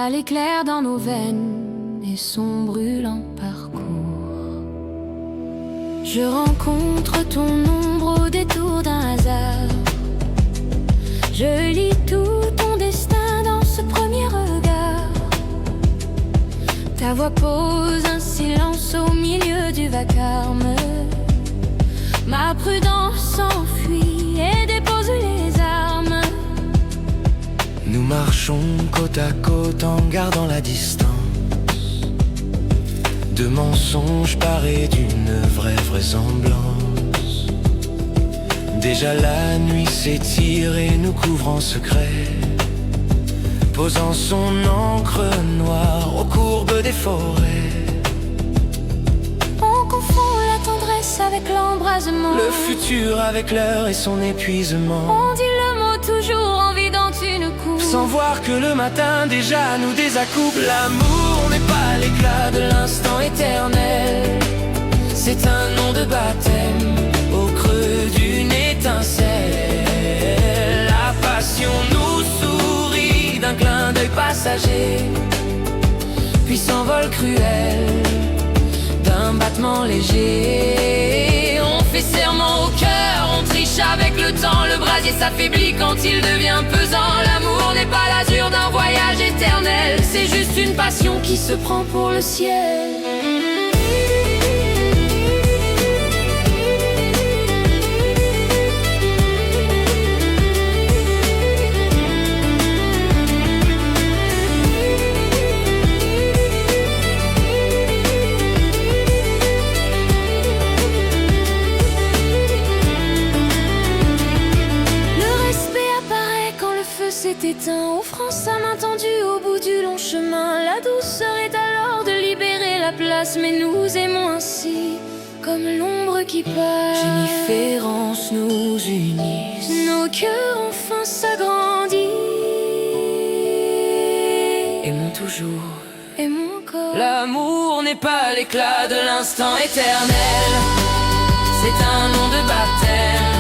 à l'éclair dans nos veines et son brûlant parcours. Je rencontre ton ombre au détour d'un hasard. Je lis tout ton destin dans ce premier regard. Ta voix pose un silence au milieu du vacarme. Ma prudence s'enfuit et dépose les armes. Nous marchons côte à côte en gardant la distance. De mensonges parés d'une vraie vraisemblance. Déjà la nuit s'étire et nous couvre en secret, posant son encre noire aux courbes des forêts. On confond la tendresse avec l'embrasement, Le futur avec l'heure et son épuisement. on dit le mot toujours en vidant une coupe, sans voir que le matin déjà nous désaccouple. L'amour n'est pas l'éclat de l'instant éternel. C'est un nom de baptême au creux d'une étincelle. La passion nous sourit d'un clin d'œil passager, puis s'envole cruel d'un battement léger. On fait serment au cœur, on triche avec le temps. Le brasier s'affaiblit quand il devient pesant. L'amour n'est pas l'azur d'un voyage éternel, c'est juste une passion qui se prend pour le ciel. S'est éteint, offrant sa main tendue au bout du long chemin. La douceur est alors de libérer la place, mais nous aimons ainsi, comme l'ombre qui passe. L'indifférence nous unissent, nos cœurs enfin s'agrandissent. Aimons toujours, aimons encore. L'amour n'est pas l'éclat de l'instant éternel. C'est un nom de baptême